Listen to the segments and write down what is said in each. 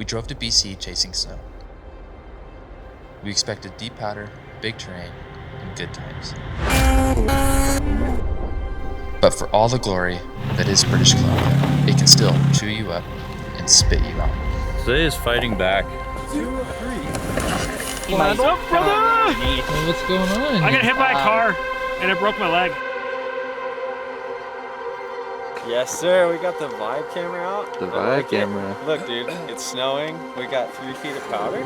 We drove to BC chasing snow. We expected deep powder, big terrain, and good times. But for all the glory that is British Columbia, it can still chew you up and spit you out. Today is fighting back. 2 or 3. What's up, brother? Well, what's going on? I got hit by a car and it broke my leg. Yes, sir. We got the Vibe camera out. The Vibe camera. Look, dude, it's snowing. We got 3 feet of powder.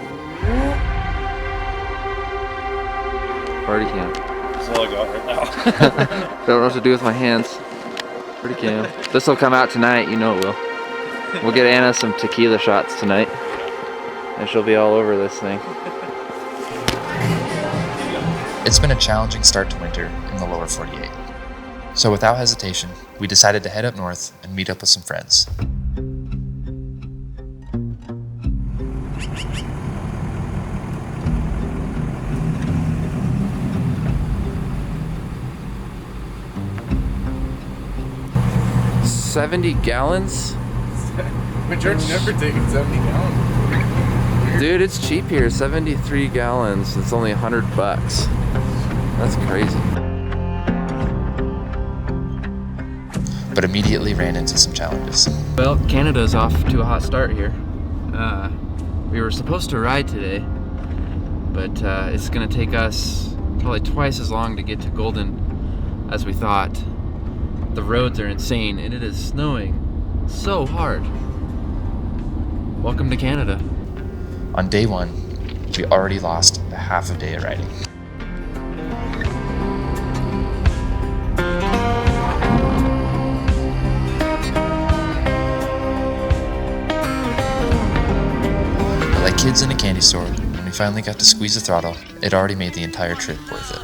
Party cam. That's all I got right now. Don't know what to do with my hands. Party cam. This will come out tonight, you know it will. We'll get Anna some tequila shots tonight. And she'll be all over this thing. It's been a challenging start to winter in the lower 48. So without hesitation, we decided to head up north and meet up with some friends. $70 gallons? My church never taken 70 gallons. Dude, it's cheap here. 73 gallons. It's only $100. That's crazy. But immediately ran into some challenges. Well, Canada's off to a hot start here. We were supposed to ride today, but it's gonna take us probably twice as long to get to Golden as we thought. The roads are insane and it is snowing so hard. Welcome to Canada. On day one, we already lost a half a day of riding. Like kids in a candy store, when we finally got to squeeze the throttle, it already made the entire trip worth it.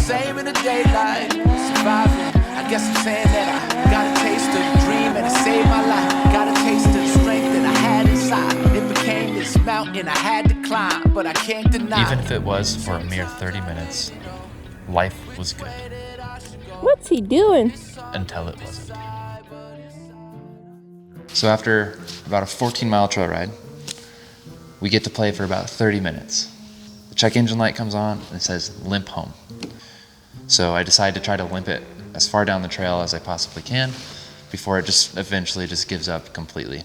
Same in the daylight, surviving. I guess I'm saying that I got a taste of the dream and it saved my life. Got a taste of the strength that I had inside. It became this mountain I had to climb, but I can't deny. Even if it was for a mere 30 minutes, life was good. What's he doing? Until it wasn't. So after about a 14-mile trail ride, we get to play for about 30 minutes. The check engine light comes on and it says limp home. So I decide to try to limp it as far down the trail as I possibly can before it just eventually just gives up completely.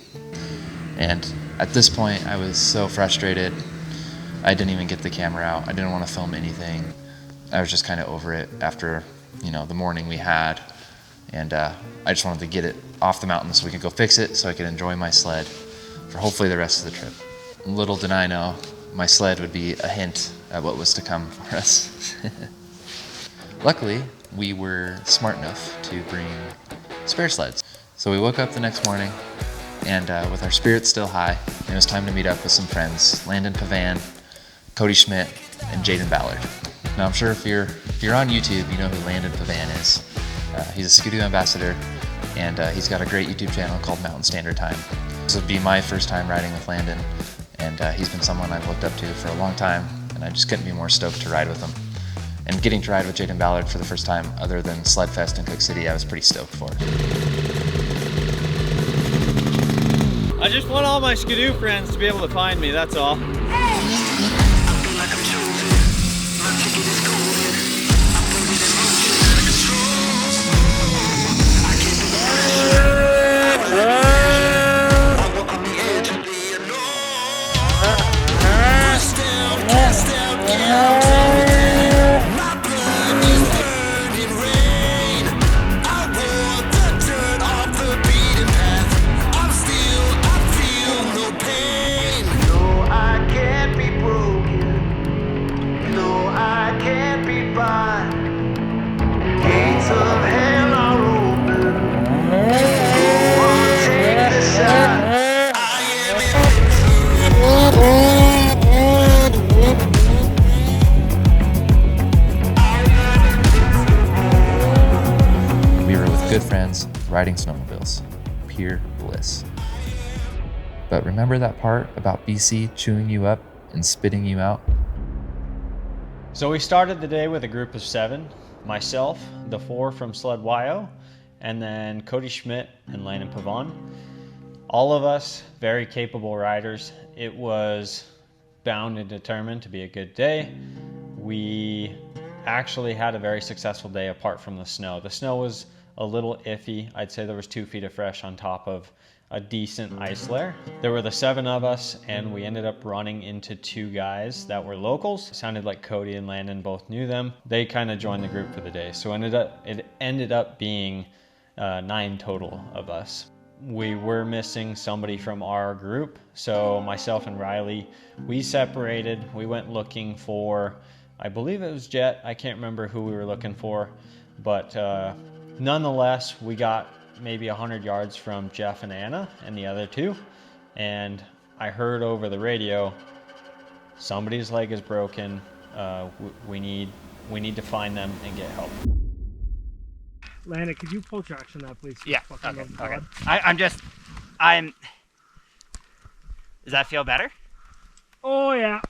And at this point, I was so frustrated. I didn't even get the camera out. I didn't want to film anything. I was just kind of over it after, the morning we had. And I just wanted to get it off the mountain so we could go fix it so I could enjoy my sled for hopefully the rest of the trip. Little did I know, my sled would be a hint at what was to come for us. Luckily, we were smart enough to bring spare sleds. So we woke up the next morning, and with our spirits still high, it was time to meet up with some friends, Landon Pavan, Cody Schmidt, and Jaden Ballard. Now I'm sure if you're on YouTube, you know who Landon Pavan is. He's a Skidoo ambassador, and he's got a great YouTube channel called Mountain Standard Time. This would be my first time riding with Landon, and he's been someone I've looked up to for a long time, and I just couldn't be more stoked to ride with him. And getting to ride with Jaden Ballard for the first time other than Sled Fest in Cook City, I was pretty stoked for. I just want all my Skidoo friends to be able to find me, that's all. riding snowmobiles. Pure bliss. But remember that part about BC chewing you up and spitting you out? So we started the day with a group of 7, myself, the 4 from Sled Wyo, and then Cody Schmidt and Landon Pavan. All of us very capable riders. It was bound and determined to be a good day. We actually had a very successful day apart from the snow. The snow was a little iffy. I'd say there was 2 feet of fresh on top of a decent ice layer. There were the 7 of us, and we ended up running into 2 guys that were locals. It sounded like Cody and Landon both knew them. They kind of joined the group for the day. So it ended up being 9 total of us. We were missing somebody from our group. So myself and Riley, we separated. We went looking for, I believe it was Jett. I can't remember who we were looking for, but nonetheless, we got maybe 100 yards from Jeff and Anna and the other 2. And I heard over the radio, somebody's leg is broken. We need to find them and get help. Landon, could you pull traction on that, please? Yeah, okay. Does that feel better? Oh, yeah.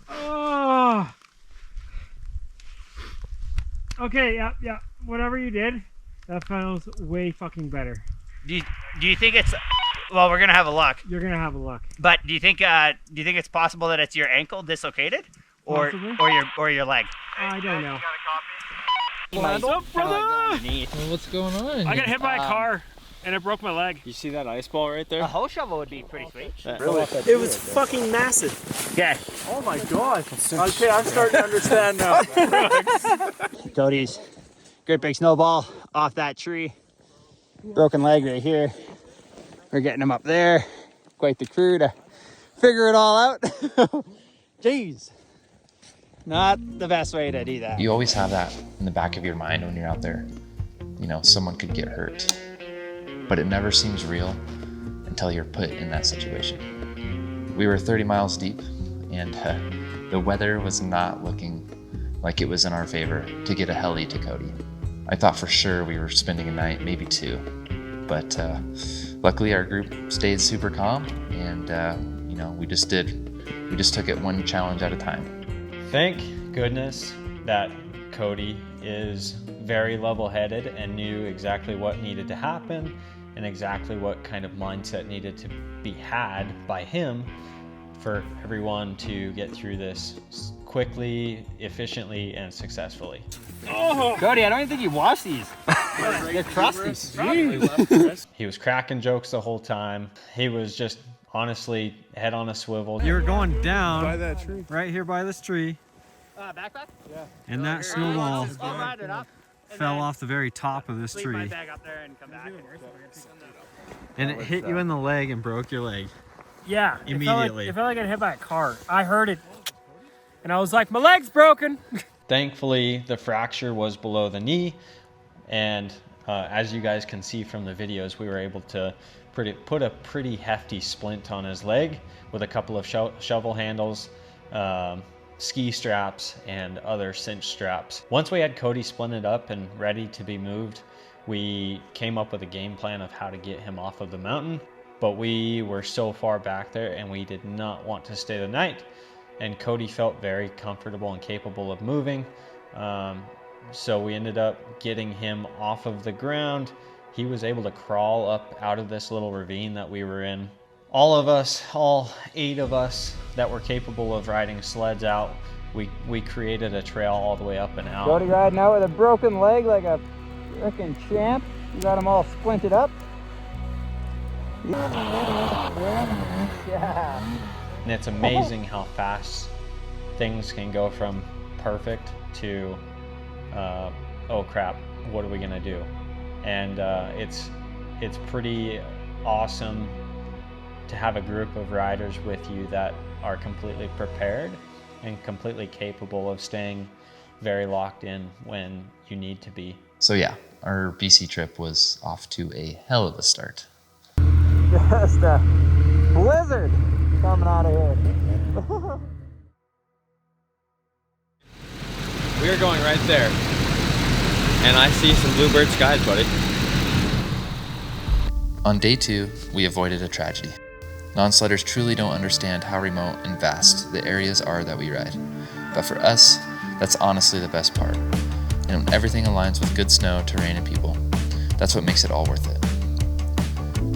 Oh. Okay, yeah. Whatever you did, that feels way fucking better. Do you think it's... Well, we're going to have a look. You're going to have a look. But do you think it's possible that it's your ankle dislocated? Or your leg? I don't know. What's up, brother? Well, what's going on? I got hit by a car and it broke my leg. You see that ice ball right there? A hoe shovel would be pretty sweet. Really? It was fucking massive. Okay. Oh my god. Okay, I'm starting to understand now. Cody's great big snowball off that tree. Broken leg right here. We're getting him up there. Quite the crew to figure it all out. Jeez. Not the best way to do that. You always have that in the back of your mind when you're out there. You know, someone could get hurt. But it never seems real until you're put in that situation. We were 30 miles deep, and the weather was not looking like it was in our favor to get a heli to Cody. I thought for sure we were spending a night, maybe 2. But luckily our group stayed super calm, and we just took it one challenge at a time. Thank goodness that Cody is very level-headed and knew exactly what needed to happen and exactly what kind of mindset needed to be had by him for everyone to get through this quickly, efficiently, and successfully. Oh. Cody, I don't even think you washed these. They're crusty. He was cracking jokes the whole time. He was just honestly head on a swivel. You were going down By that tree. right here by this tree, Backpack? Yeah. and that snowball I'll ride it up. fell off the very top of this Leave my tree, bag up there and come back. and it hit you in the leg and broke your leg. Yeah, Immediately. It felt like I got hit by a car. I heard it, and I was like, my leg's broken. Thankfully, the fracture was below the knee, and as you guys can see from the videos, we were able to put a pretty hefty splint on his leg with a couple of shovel handles, ski straps, and other cinch straps. Once we had Cody splinted up and ready to be moved, we came up with a game plan of how to get him off of the mountain, but we were so far back there and we did not want to stay the night, and Cody felt very comfortable and capable of moving, so we ended up getting him off of the ground. He was able to crawl up out of this little ravine that we were in. All 8 of us that were capable of riding sleds out, we created a trail all the way up and out. Cody riding out with a broken leg like a frickin' champ. You got them all splinted up. Yeah. And it's amazing how fast things can go from perfect to, oh crap, what are we gonna do? And it's pretty awesome to have a group of riders with you that are completely prepared and completely capable of staying very locked in when you need to be. So yeah, our BC trip was off to a hell of a start. Just a blizzard coming out of here. We are going right there. And I see some bluebird skies, buddy. On day 2, we avoided a tragedy. Non-sledders truly don't understand how remote and vast the areas are that we ride. But for us, that's honestly the best part. And when everything aligns with good snow, terrain, and people, that's what makes it all worth it.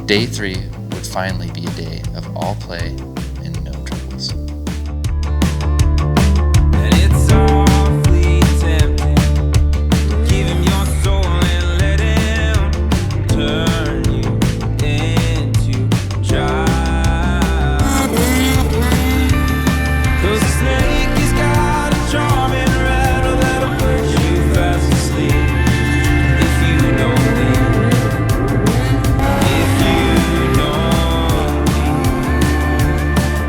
Day 3 would finally be a day of all play and no troubles. And it's awfully tempting. Give him your soul and let him turn you into a child. 'Cause the snake has got a charming rattle that'll put you fast asleep if you don't leave. If you don't leave.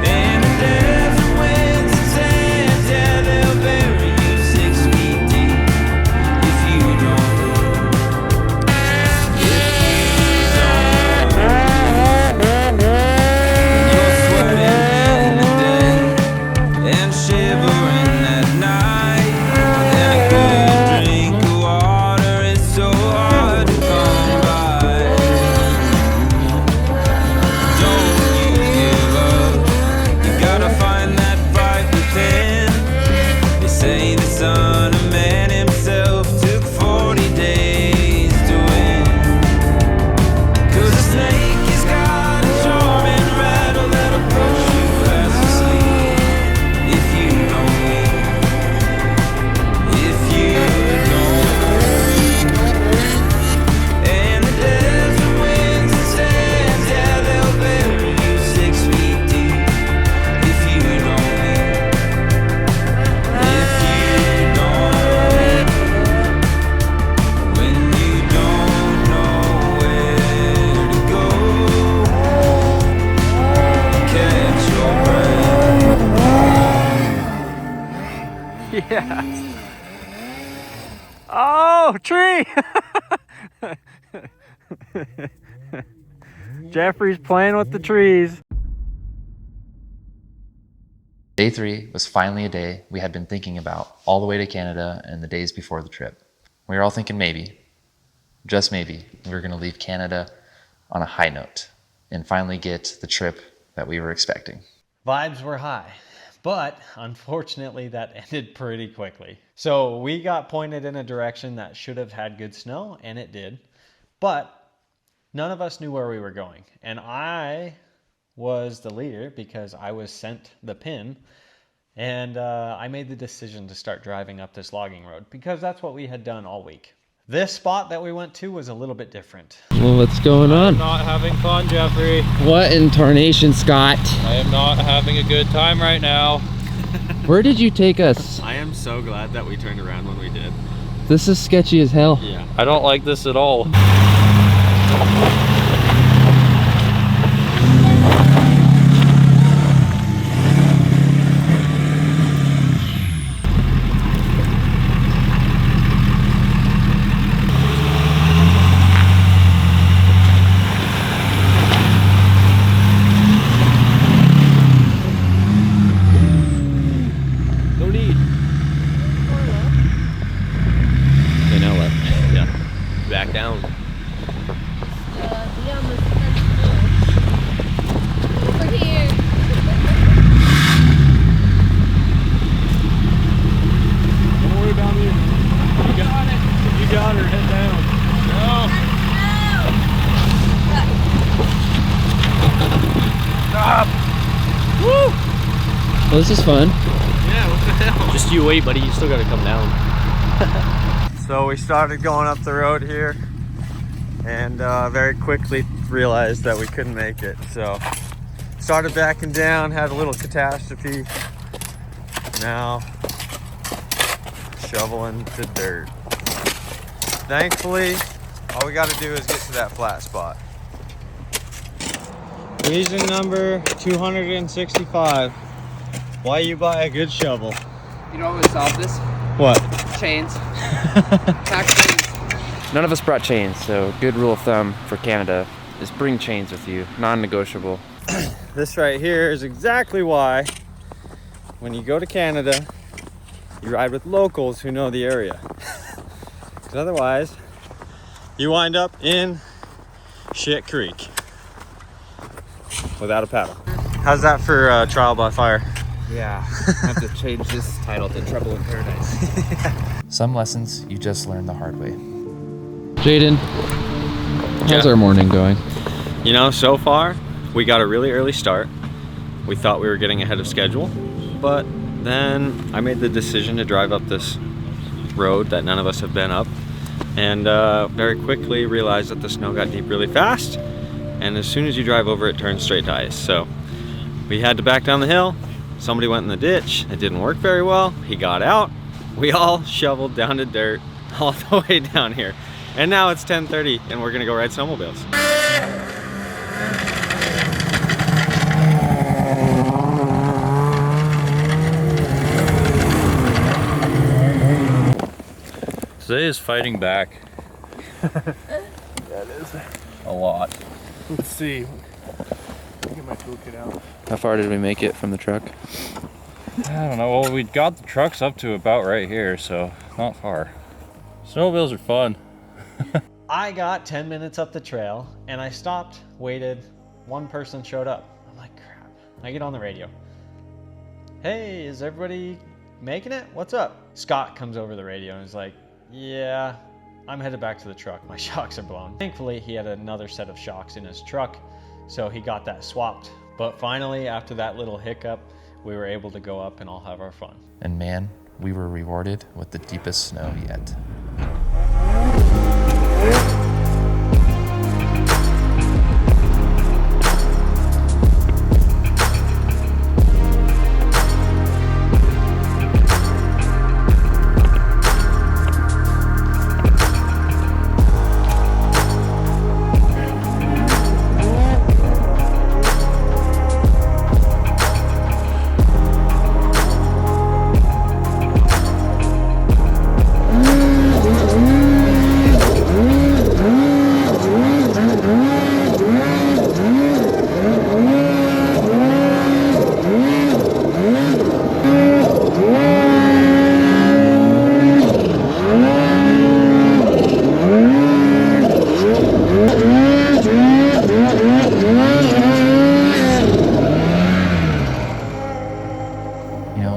And the desert winds and sands, yeah, they'll bury you 6 feet deep if you don't leave. You're sweating in the day and shivering at night, and a good drink of water is so hard to come by. Don't you give up, you gotta find that fight within. They say the son of man himself took 40 days to win. 'Cause the snake has got a charming rattle that'll put you fast asleep if you don't leave. If you don't leave. And the desert winds and sands, yeah, they'll bury you 6 feet deep if you don't leave. If you don't, when you don't know where to go, catch your breath. Yes. Oh, tree! Jeffrey's playing with the trees. Day 3 was finally a day we had been thinking about all the way to Canada and the days before the trip. We were all thinking maybe, just maybe, we were going to leave Canada on a high note and finally get the trip that we were expecting. Vibes were high, but unfortunately that ended pretty quickly. So we got pointed in a direction that should have had good snow, and it did, but none of us knew where we were going. And I was the leader because I was sent the pin, and I made the decision to start driving up this logging road because that's what we had done all week. This spot that we went to was a little bit different. Well, what's going on? I'm not having fun, Jeffrey. What in tarnation, Scott? I am not having a good time right now. Where did you take us? I am so glad that we turned around when we did. This is sketchy as hell. Yeah. I don't like this at all. No need. Okay, now what? Yeah. Back down. Over here. Don't worry about me. You got it. You got her. Head down. Stop. Woo! Well, this is fun. Yeah, what the hell? Just you wait, buddy. You still gotta come down. So we started going up the road here and very quickly realized that we couldn't make it. So started backing down, had a little catastrophe. Now shoveling the dirt. Thankfully, all we got to do is get to that flat spot. Reason number 265. Why you buy a good shovel? You know what would solve this? What? Chains. Pack chains. None of us brought chains, so good rule of thumb for Canada is bring chains with you, non-negotiable. This right here is exactly why when you go to Canada, you ride with locals who know the area. Because otherwise, you wind up in Shit Creek. without a paddle. How's that for trial by fire? Yeah, I have to change this title to Trouble in Paradise. Some lessons you just learn the hard way. Jaden, how's our morning going? You know, so far, we got a really early start. We thought we were getting ahead of schedule, but then I made the decision to drive up this road that none of us have been up, and very quickly realized that the snow got deep really fast, and as soon as you drive over it turns straight to ice. So we had to back down the hill. Somebody went in the ditch. It didn't work very well. He got out. We all shoveled down to dirt all the way down here. And now it's 10:30 and we're gonna go ride snowmobiles. Today is fighting back. That is. A lot. Let's see. Get my toolkit out. How far did we make it from the truck? I don't know. Well, we got the trucks up to about right here, so not far. Snowmobiles are fun. I got 10 minutes up the trail and I stopped, waited, one person showed up. I'm like, crap. I get on the radio. Hey, is everybody making it? What's up? Scott comes over the radio and is like, yeah, I'm headed back to the truck. My shocks are blown. Thankfully, he had another set of shocks in his truck, so he got that swapped. But finally, after that little hiccup, we were able to go up and all have our fun. And man, we were rewarded with the deepest snow yet.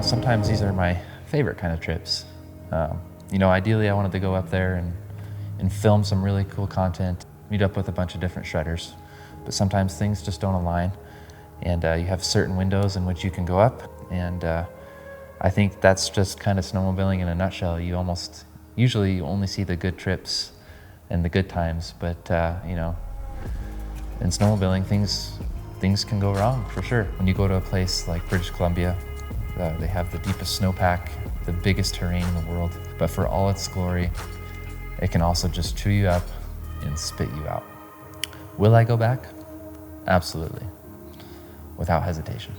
Sometimes these are my favorite kind of trips. Ideally I wanted to go up there and film some really cool content, meet up with a bunch of different shredders, but sometimes things just don't align, and you have certain windows in which you can go up, and I think that's just kind of snowmobiling in a nutshell. You usually only see the good trips and the good times, but in snowmobiling things can go wrong for sure. When you go to a place like British Columbia, they have the deepest snowpack, the biggest terrain in the world, but for all its glory, it can also just chew you up and spit you out. Will I go back? Absolutely, without hesitation.